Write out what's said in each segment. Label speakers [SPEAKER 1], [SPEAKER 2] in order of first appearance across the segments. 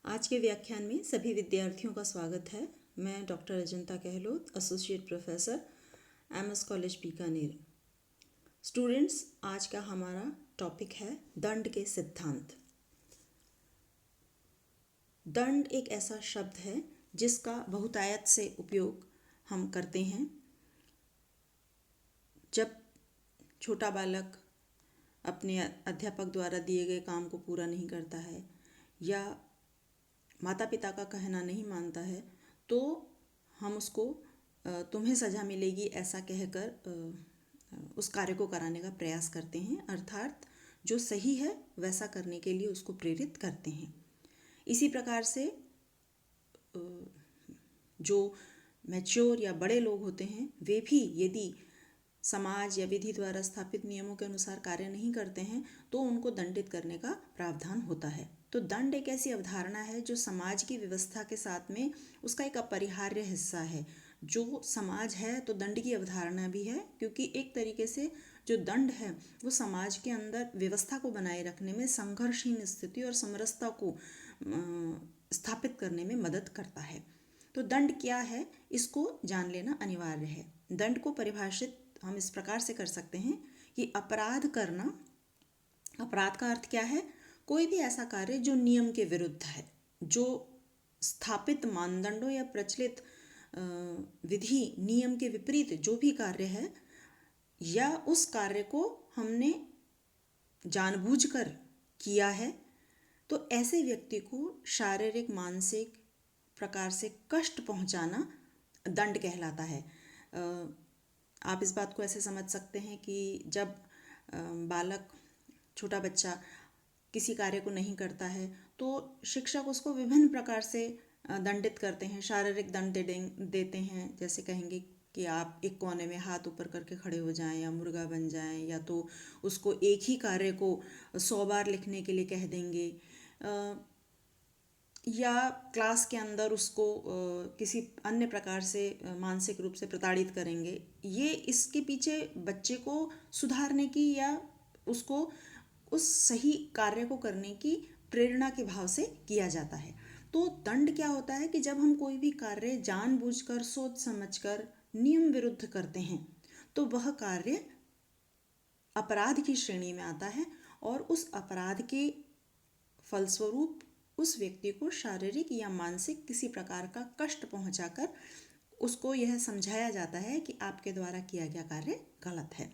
[SPEAKER 1] आज के व्याख्यान में सभी विद्यार्थियों का स्वागत है। मैं doctor Ajanta Gehlot, associate professor, MS college Bikaner. Students, आज का हमारा टॉपिक है दंड के सिद्धांत। दंड एक ऐसा शब्द है जिसका बहुतायत से उपयोग हम करते हैं जब छोटा बालक अपने अध्यापक द्वारा दिए गए काम को पूरा नहीं करता है या माता पिता का कहना नहीं मानता है, तो हम उसको तुम्हें सज़ा मिलेगी ऐसा कहकर उस कार्य को कराने का प्रयास करते हैं, अर्थात जो सही है वैसा करने के लिए उसको प्रेरित करते हैं। इसी प्रकार से जो मैच्योर या बड़े लोग होते हैं वे भी यदि समाज या विधि द्वारा स्थापित नियमों के अनुसार कार्य नहीं करते हैं तो उनको दंडित करने का प्रावधान होता है। तो दंड एक ऐसी अवधारणा है जो समाज की व्यवस्था के साथ में उसका एक अपरिहार्य हिस्सा है। जो समाज है तो दंड की अवधारणा भी है, क्योंकि एक तरीके से जो दंड है वो समाज के अंदर व्यवस्था को बनाए रखने में, संघर्षहीन स्थिति और समरसता को स्थापित करने में मदद करता है। तो दंड क्या है, इसको जान लेना अनिवार्य है। दंड को परिभाषित हम इस प्रकार से कर सकते हैं कि अपराध करना, अपराध का अर्थ क्या है, कोई भी ऐसा कार्य जो नियम के विरुद्ध है, जो स्थापित मानदंडों या प्रचलित विधि नियम के विपरीत जो भी कार्य है, या उस कार्य को हमने जानबूझकर किया है, तो ऐसे व्यक्ति को शारीरिक मानसिक प्रकार से कष्ट पहुंचाना दंड कहलाता है। आप इस बात को ऐसे समझ सकते हैं कि जब बालक, छोटा बच्चा किसी कार्य को नहीं करता है तो शिक्षक उसको विभिन्न प्रकार से दंडित करते हैं, शारीरिक दंड देते हैं। जैसे कहेंगे कि आप एक कोने में हाथ ऊपर करके खड़े हो जाएं या मुर्गा बन जाएं, या तो उसको एक ही कार्य को 100 बार लिखने के लिए कह देंगे, या क्लास के अंदर उसको किसी अन्य प्रकार से मानसिक रूप से प्रताड़ित करेंगे। ये इसके पीछे बच्चे को सुधारने की या उसको उस सही कार्य को करने की प्रेरणा के भाव से किया जाता है। तो दंड क्या होता है कि जब हम कोई भी कार्य जानबूझकर, सोच समझकर, नियम विरुद्ध करते हैं तो वह कार्य अपराध की श्रेणी में आता है, और उस अपराध के फलस्वरूप उस व्यक्ति को शारीरिक या मानसिक किसी प्रकार का कष्ट पहुंचाकर उसको यह समझाया जाता है कि आपके द्वारा किया गया कार्य गलत है।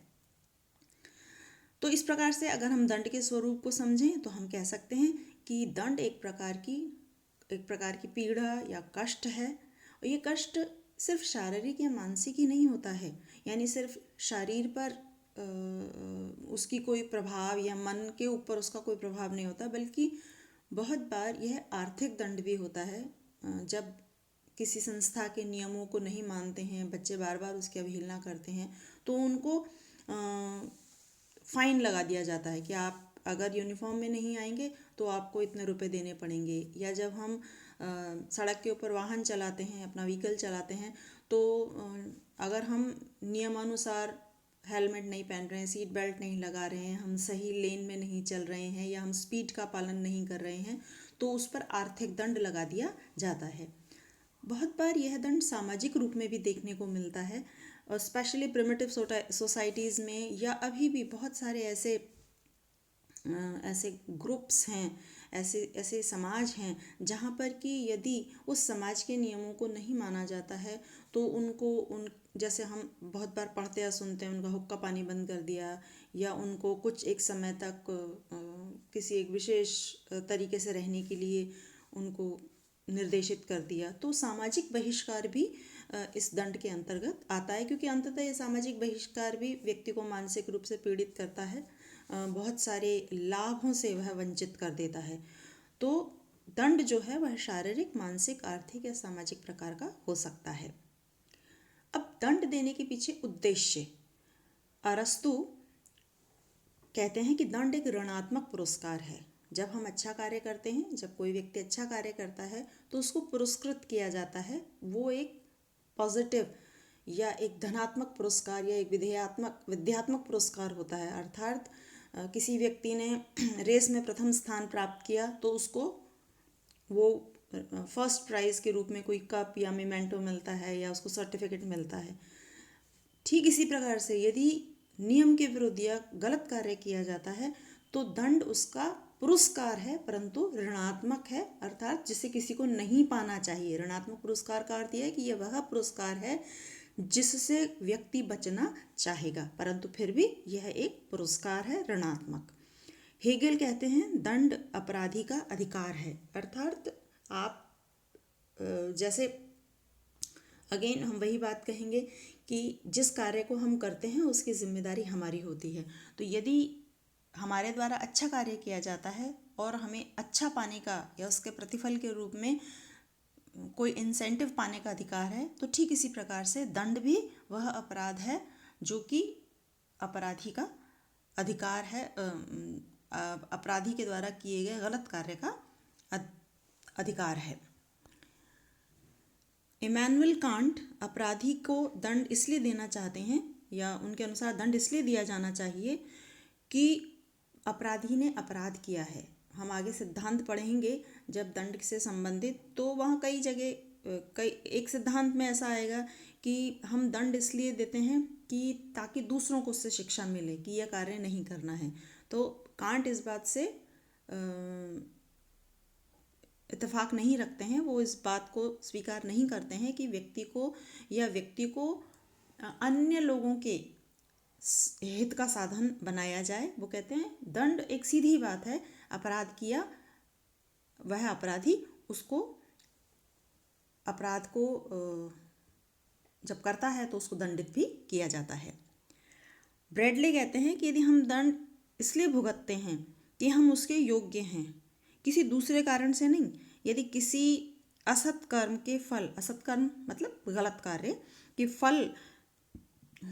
[SPEAKER 1] तो इस प्रकार से अगर हम दंड के स्वरूप को समझें तो हम कह सकते हैं कि दंड एक प्रकार की पीड़ा या कष्ट है। और ये कष्ट सिर्फ शारीरिक या मानसिक ही नहीं होता है, यानी सिर्फ शरीर पर उसकी कोई प्रभाव या मन के ऊपर उसका कोई प्रभाव नहीं होता, बल्कि बहुत बार यह आर्थिक दंड भी होता है। जब किसी संस्था के नियमों को नहीं मानते हैं बच्चे, बार बार उसकी अवहेलना करते हैं, तो उनको फाइन लगा दिया जाता है कि आप अगर यूनिफॉर्म में नहीं आएंगे तो आपको इतने रुपए देने पड़ेंगे। या जब हम सड़क के ऊपर वाहन चलाते हैं, अपना व्हीकल चलाते हैं, तो अगर हम नियमानुसार हेलमेट नहीं पहन रहे हैं, सीट बेल्ट नहीं लगा रहे हैं, हम सही लेन में नहीं चल रहे हैं, या हम स्पीड का पालन नहीं कर रहे हैं, तो उस पर आर्थिक दंड लगा दिया जाता है। बहुत बार यह दंड सामाजिक रूप में भी देखने को मिलता है, और स्पेशली प्रिमिटिव सोसाइटीज़ में, या अभी भी बहुत सारे ऐसे ग्रुप्स हैं, ऐसे समाज हैं जहाँ पर कि यदि उस समाज के नियमों को नहीं माना जाता है तो उन जैसे हम बहुत बार पढ़ते या सुनते हैं, उनका हुक्का पानी बंद कर दिया, या उनको कुछ एक समय तक किसी एक विशेष तरीके से रहने के लिए उनको निर्देशित कर दिया। तो सामाजिक बहिष्कार भी इस दंड के अंतर्गत आता है, क्योंकि अंततः ये सामाजिक बहिष्कार भी व्यक्ति को मानसिक रूप से पीड़ित करता है, बहुत सारे लाभों से वह वंचित कर देता है। तो दंड जो है वह शारीरिक, मानसिक, आर्थिक या सामाजिक प्रकार का हो सकता है। अब दंड देने के पीछे उद्देश्य, अरस्तु कहते हैं कि दंड एक ऋणात्मक पुरस्कार है। जब हम अच्छा कार्य करते हैं, जब कोई व्यक्ति अच्छा कार्य करता है तो उसको पुरस्कृत किया जाता है। वो एक पॉजिटिव या एक धनात्मक पुरस्कार या एक विद्यात्मक पुरस्कार होता है। अर्थात किसी व्यक्ति ने रेस में प्रथम स्थान प्राप्त किया तो उसको वो फर्स्ट प्राइज़ के रूप में कोई कप या मेमेंटो मिलता है या उसको सर्टिफिकेट मिलता है। ठीक इसी प्रकार से यदि नियम के विरुद्ध या गलत कार्य किया जाता है तो दंड उसका पुरस्कार है, परंतु ऋणात्मक है, अर्थात जिसे किसी को नहीं पाना चाहिए। ऋणात्मक पुरस्कार का अर्थ यह है कि यह वह पुरस्कार है जिससे व्यक्ति बचना चाहेगा, परंतु फिर भी यह एक पुरस्कार है, ऋणात्मक। हेगेल कहते हैं दंड अपराधी का अधिकार है, अर्थात आप जैसे अगेन हम वही बात कहेंगे कि जिस कार्य को हम करते हैं उसकी जिम्मेदारी हमारी होती है। तो यदि हमारे द्वारा अच्छा कार्य किया जाता है और हमें अच्छा पाने का या उसके प्रतिफल के रूप में कोई इंसेंटिव पाने का अधिकार है, तो ठीक इसी प्रकार से दंड भी वह अपराध है जो कि अपराधी का अधिकार है, अपराधी के द्वारा किए गए गलत कार्य का अधिकार है। इमैनुअल कांट अपराधी को दंड इसलिए देना चाहते हैं या उनके अनुसार दंड इसलिए दिया जाना चाहिए कि अपराधी ने अपराध किया है। हम आगे सिद्धांत पढ़ेंगे जब दंड से संबंधित, तो वहाँ कई जगह कई एक सिद्धांत में ऐसा आएगा कि हम दंड इसलिए देते हैं कि ताकि दूसरों को उससे शिक्षा मिले कि यह कार्य नहीं करना है। तो कांट इस बात से इत्तेफाक नहीं रखते हैं, वो इस बात को स्वीकार नहीं करते हैं कि व्यक्ति को अन्य लोगों के हित का साधन बनाया जाए। वो कहते हैं दंड एक सीधी बात है, अपराध किया वह अपराधी उसको अपराध को जब करता है तो उसको दंडित भी किया जाता है। ब्रैडले कहते हैं कि यदि हम दंड इसलिए भुगतते हैं कि हम उसके योग्य हैं, किसी दूसरे कारण से नहीं। यदि किसी असत कर्म के फल, असत कर्म मतलब गलत कार्य के फल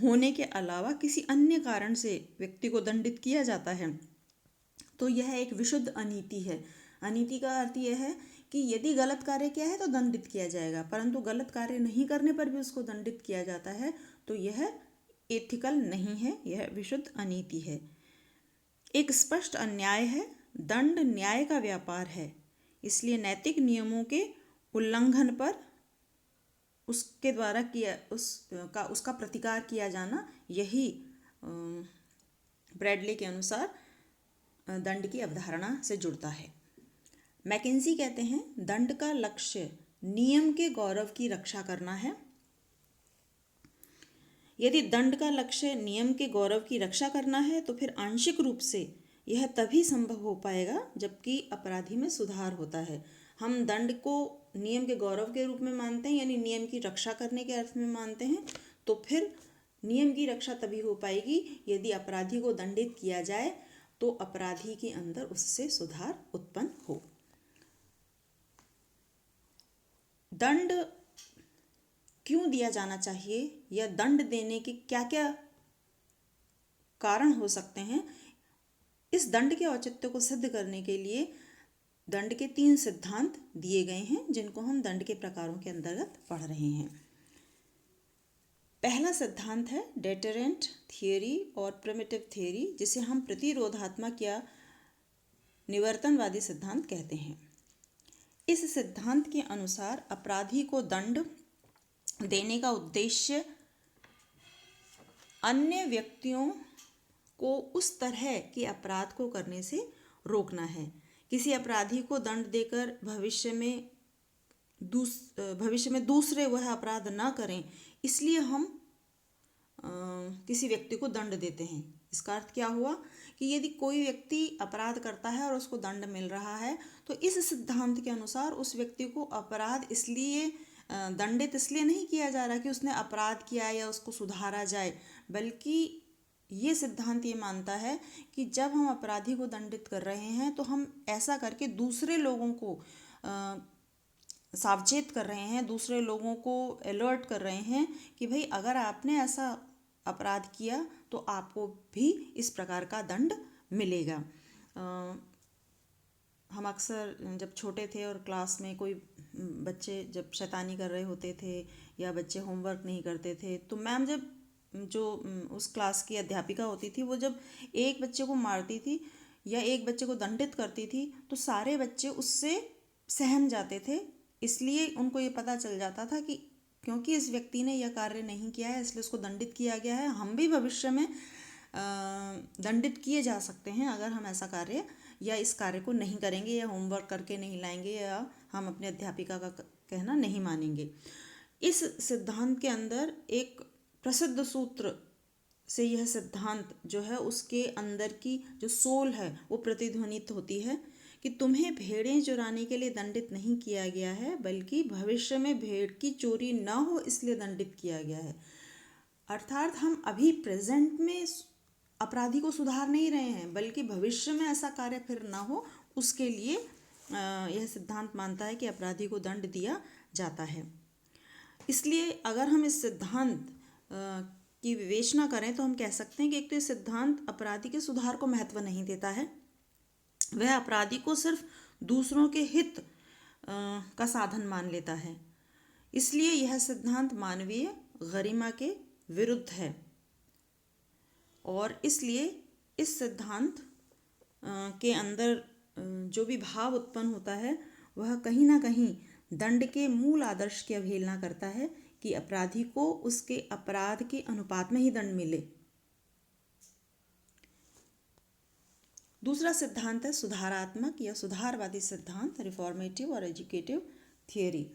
[SPEAKER 1] होने के अलावा किसी अन्य कारण से व्यक्ति को दंडित किया जाता है तो यह एक विशुद्ध अनीति है। अनीति का अर्थ यह है कि यदि गलत कार्य किया है तो दंडित किया जाएगा, परंतु गलत कार्य नहीं करने पर भी उसको दंडित किया जाता है तो यह एथिकल नहीं है, यह विशुद्ध अनीति है। एक स्पष्ट अन्याय है। दंड न्याय का व्यापार है, इसलिए नैतिक नियमों के उल्लंघन पर उसके द्वारा उसका प्रतिकार किया जाना, यही ब्रैडले के अनुसार दंड की अवधारणा से जुड़ता है। मैकेंजी कहते हैं दंड का लक्ष्य नियम के गौरव की रक्षा करना है। यदि दंड का लक्ष्य नियम के गौरव की रक्षा करना है तो फिर आंशिक रूप से यह तभी संभव हो पाएगा जबकि अपराधी में सुधार होता है। हम दंड को नियम के गौरव के रूप में मानते हैं, यानी नियम की रक्षा करने के अर्थ में मानते हैं, तो फिर नियम की रक्षा तभी हो पाएगी यदि अपराधी को दंडित किया जाए तो अपराधी के अंदर उससे सुधार उत्पन्न हो। दंड क्यों दिया जाना चाहिए या दंड देने के क्या क्या कारण हो सकते हैं, इस दंड के औचित्य को सिद्ध करने के लिए दंड के 3 सिद्धांत दिए गए हैं जिनको हम दंड के प्रकारों के अंतर्गत पढ़ रहे हैं। पहला सिद्धांत है डेटरेंट थियरी और प्रिमिटिव थियरी, जिसे हम प्रतिरोधात्मक या निवर्तनवादी सिद्धांत कहते हैं। इस सिद्धांत के अनुसार अपराधी को दंड देने का उद्देश्य अन्य व्यक्तियों को उस तरह के अपराध को करने से रोकना है। किसी अपराधी को दंड देकर भविष्य में दूसरे वह अपराध न करें, इसलिए हम किसी व्यक्ति को दंड देते हैं। इसका अर्थ क्या हुआ कि यदि कोई व्यक्ति अपराध करता है और उसको दंड मिल रहा है तो इस सिद्धांत के अनुसार उस व्यक्ति को अपराध इसलिए दंडित इसलिए नहीं किया जा रहा कि उसने अपराध किया या उसको सुधारा जाए, बल्कि ये सिद्धांत ये मानता है कि जब हम अपराधी को दंडित कर रहे हैं तो हम ऐसा करके दूसरे लोगों को सावचेत कर रहे हैं, दूसरे लोगों को अलर्ट कर रहे हैं कि भाई अगर आपने ऐसा अपराध किया तो आपको भी इस प्रकार का दंड मिलेगा। हम अक्सर जब छोटे थे और क्लास में कोई बच्चे जब शैतानी कर रहे होते थे या बच्चे होमवर्क नहीं करते थे तो मैम जब जो उस क्लास की अध्यापिका होती थी वो जब एक बच्चे को मारती थी या एक बच्चे को दंडित करती थी तो सारे बच्चे उससे सहम जाते थे, इसलिए उनको ये पता चल जाता था कि क्योंकि इस व्यक्ति ने यह कार्य नहीं किया है इसलिए उसको दंडित किया गया है, हम भी भविष्य में दंडित किए जा सकते हैं अगर हम ऐसा कार्य या इस कार्य को नहीं करेंगे या होमवर्क करके नहीं लाएंगे या हम अपने अध्यापिका का कहना नहीं मानेंगे। इस सिद्धांत के अंदर एक प्रसिद्ध सूत्र से यह सिद्धांत जो है उसके अंदर की जो सोल है वो प्रतिध्वनित होती है कि तुम्हें भेड़ें चुराने के लिए दंडित नहीं किया गया है, बल्कि भविष्य में भेड़ की चोरी न हो इसलिए दंडित किया गया है। अर्थात हम अभी प्रेजेंट में अपराधी को सुधार नहीं रहे हैं, बल्कि भविष्य में ऐसा कार्य फिर ना हो उसके लिए यह सिद्धांत मानता है कि अपराधी को दंड दिया जाता है। इसलिए अगर हम इस सिद्धांत की विवेचना करें तो हम कह सकते हैं कि एक तो ये सिद्धांत अपराधी के सुधार को महत्व नहीं देता है, वह अपराधी को सिर्फ दूसरों के हित का साधन मान लेता है। इसलिए यह सिद्धांत मानवीय गरिमा के विरुद्ध है और इसलिए इस सिद्धांत के अंदर जो भी भाव उत्पन्न होता है वह कहीं ना कहीं दंड के मूल आदर्श की अवहेलना करता है कि अपराधी को उसके अपराध के अनुपात में ही दंड मिले। दूसरा सिद्धांत है सुधारात्मक या सुधारवादी सिद्धांत, रिफॉर्मेटिव और एजुकेटिव थियोरी।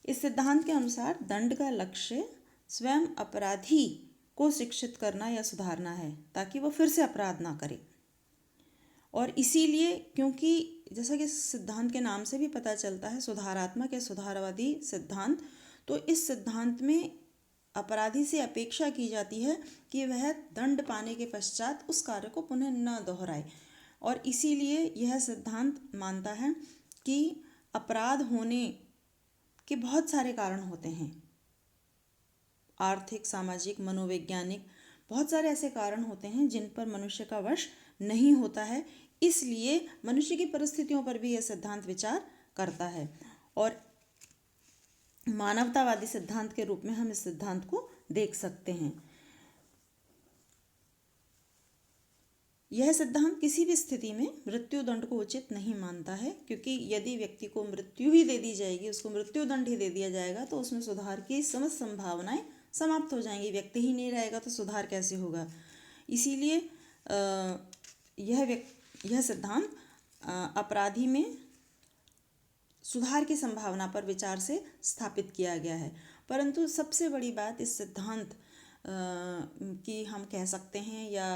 [SPEAKER 1] इस सिद्धांत के अनुसार दंड का लक्ष्य स्वयं अपराधी को शिक्षित करना या सुधारना है ताकि वह फिर से अपराध ना करे। और इसीलिए क्योंकि जैसा कि सिद्धांत के नाम से भी पता चलता है सुधारात्मक या सुधारवादी सिद्धांत, तो इस सिद्धांत में अपराधी से अपेक्षा की जाती है कि वह दंड पाने के पश्चात उस कार्य को पुनः न दोहराए। और इसीलिए यह सिद्धांत मानता है कि अपराध होने के बहुत सारे कारण होते हैं, आर्थिक, सामाजिक, मनोवैज्ञानिक, बहुत सारे ऐसे कारण होते हैं जिन पर मनुष्य का वश नहीं होता है। इसलिए मनुष्य की परिस्थितियों पर भी यह सिद्धांत विचार करता है और मानवतावादी सिद्धांत के रूप में हम इस सिद्धांत को देख सकते हैं। यह सिद्धांत किसी भी स्थिति में मृत्यु दंड को उचित नहीं मानता है, क्योंकि यदि व्यक्ति को मृत्यु ही दे दी जाएगी, उसको मृत्यु दंड ही दे दिया जाएगा, तो उसमें सुधार की समस्त संभावनाएं समाप्त हो जाएंगी। व्यक्ति ही नहीं रहेगा तो सुधार कैसे होगा। इसीलिए यह सिद्धांत अपराधी में सुधार की संभावना पर विचार से स्थापित किया गया है। परंतु सबसे बड़ी बात इस सिद्धांत की हम कह सकते हैं या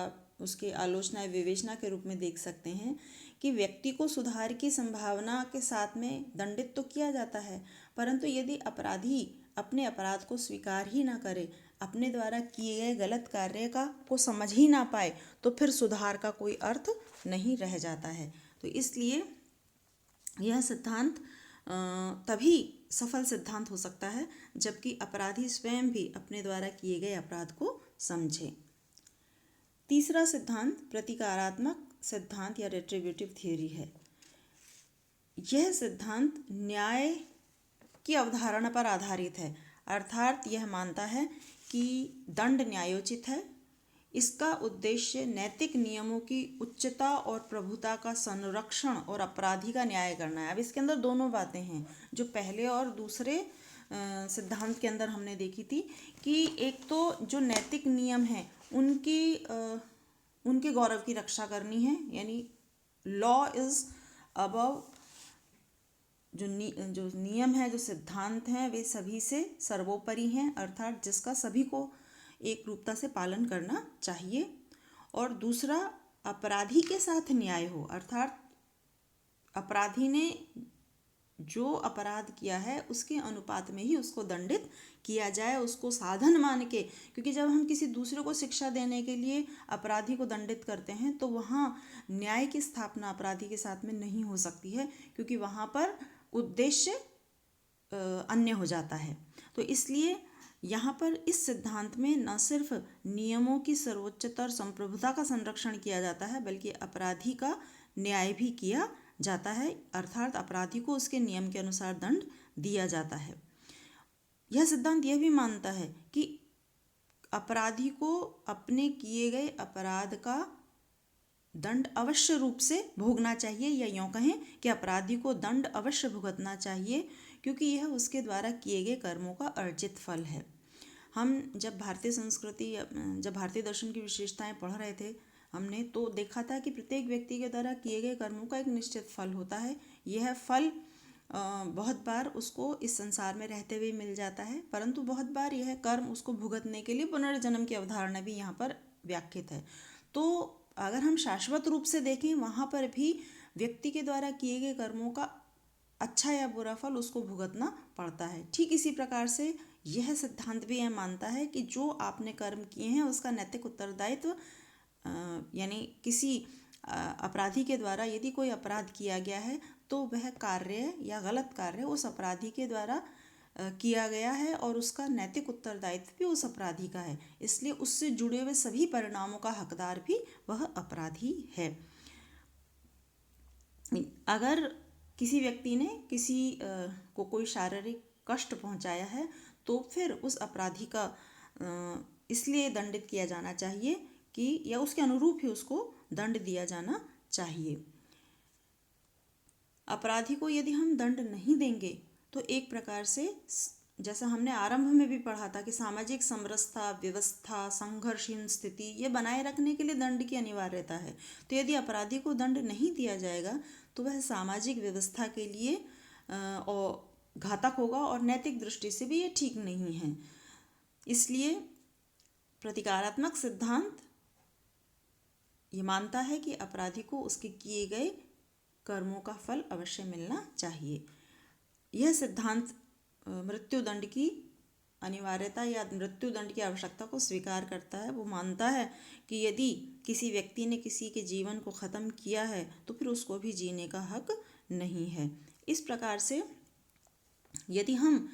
[SPEAKER 1] उसकी आलोचना विवेचना के रूप में देख सकते हैं कि व्यक्ति को सुधार की संभावना के साथ में दंडित तो किया जाता है, परंतु यदि अपराधी अपने अपराध को स्वीकार ही ना करे, अपने द्वारा किए गए गलत कार्य को समझ ही ना पाए, तो फिर सुधार का कोई अर्थ नहीं रह जाता है। तो इसलिए यह सिद्धांत तभी सफल सिद्धांत हो सकता है जबकि अपराधी स्वयं भी अपने द्वारा किए गए अपराध को समझे। तीसरा सिद्धांत प्रतिकारात्मक सिद्धांत या रेट्रिब्यूटिव थियोरी है। यह सिद्धांत न्याय की अवधारणा पर आधारित है, अर्थात यह मानता है कि दंड न्यायोचित है। इसका उद्देश्य नैतिक नियमों की उच्चता और प्रभुता का संरक्षण और अपराधी का न्याय करना है। अब इसके अंदर दोनों बातें हैं जो पहले और दूसरे सिद्धांत के अंदर हमने देखी थी कि एक तो जो नैतिक नियम हैं उनके गौरव की रक्षा करनी है, यानी लॉ इज अबव, जो नियम है, जो सिद्धांत हैं, वे सभी से सर्वोपरि हैं, अर्थात जिसका सभी को एक रूपता से पालन करना चाहिए। और दूसरा अपराधी के साथ न्याय हो, अर्थात अपराधी ने जो अपराध किया है उसके अनुपात में ही उसको दंडित किया जाए, उसको साधन मान के। क्योंकि जब हम किसी दूसरे को शिक्षा देने के लिए अपराधी को दंडित करते हैं तो वहाँ न्याय की स्थापना अपराधी के साथ में नहीं हो सकती है, क्योंकि वहाँ पर उद्देश्य अन्य हो जाता है। तो इसलिए यहाँ पर इस सिद्धांत में न सिर्फ नियमों की सर्वोच्चता और संप्रभुता का संरक्षण किया जाता है, बल्कि अपराधी का न्याय भी किया जाता है, अर्थात अपराधी को उसके नियम के अनुसार दंड दिया जाता है। यह सिद्धांत यह भी मानता है कि अपराधी को अपने किए गए अपराध का दंड अवश्य रूप से भोगना चाहिए, या यूँ कहें कि अपराधी को दंड अवश्य भुगतना चाहिए, क्योंकि यह उसके द्वारा किए गए कर्मों का अर्जित फल है। हम जब भारतीय संस्कृति, जब भारतीय दर्शन की विशेषताएं पढ़ रहे थे, हमने तो देखा था कि प्रत्येक व्यक्ति के द्वारा किए गए कर्मों का एक निश्चित फल होता है। यह फल बहुत बार उसको इस संसार में रहते हुए मिल जाता है, परंतु बहुत बार यह कर्म उसको भुगतने के लिए पुनर्जन्म की अवधारणा भी यहाँ पर व्याख्यित है। तो अगर हम शाश्वत रूप से देखें, वहाँ पर भी व्यक्ति के द्वारा किए गए कर्मों का अच्छा या बुरा फल उसको भुगतना पड़ता है। ठीक इसी प्रकार से यह सिद्धांत भी यह मानता है कि जो आपने कर्म किए हैं उसका नैतिक उत्तरदायित्व, यानी किसी अपराधी के द्वारा यदि कोई अपराध किया गया है तो वह कार्य या गलत कार्य उस अपराधी के द्वारा किया गया है और उसका नैतिक उत्तरदायित्व भी उस अपराधी का है, इसलिए उससे जुड़े हुए सभी परिणामों का हकदार भी वह अपराधी है। अगर किसी व्यक्ति ने किसी को कोई शारीरिक कष्ट पहुंचाया है तो फिर उस अपराधी का इसलिए दंडित किया जाना चाहिए कि, या उसके अनुरूप ही उसको दंड दिया जाना चाहिए। अपराधी को यदि हम दंड नहीं देंगे तो एक प्रकार से, जैसा हमने आरंभ में भी पढ़ा था कि सामाजिक समरसता, व्यवस्था, संघर्षहीन स्थिति ये बनाए रखने के लिए दंड की अनिवार्यता है। तो यदि अपराधी को दंड नहीं दिया जाएगा तो वह सामाजिक व्यवस्था के लिए और घातक होगा और नैतिक दृष्टि से भी ये ठीक नहीं है। इसलिए प्रतिकारात्मक सिद्धांत ये मानता है कि अपराधी को उसके किए गए कर्मों का फल अवश्य मिलना चाहिए। यह सिद्धांत मृत्युदंड की अनिवार्यता या मृत्युदंड की आवश्यकता को स्वीकार करता है। वो मानता है कि यदि किसी व्यक्ति ने किसी के जीवन को ख़त्म किया है तो फिर उसको भी जीने का हक नहीं है। इस प्रकार से यदि हम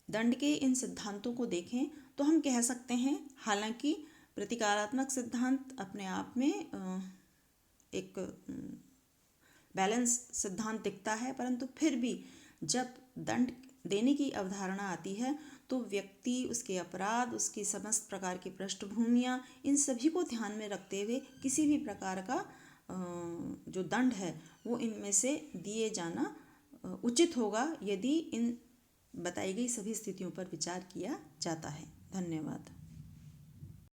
[SPEAKER 1] दंड के इन सिद्धांतों को देखें तो हम कह सकते हैं, हालांकि प्रतिकारात्मक सिद्धांत अपने आप में एक बैलेंस सिद्धांत दिखता है, परंतु फिर भी जब दंड देने की अवधारणा आती है तो व्यक्ति, उसके अपराध, उसकी समस्त प्रकार की पृष्ठभूमियाँ, इन सभी को ध्यान में रखते हुए किसी भी प्रकार का जो दंड है वो इनमें से दिए जाना उचित होगा, यदि इन बताई गई सभी स्थितियों पर विचार किया जाता है। धन्यवाद।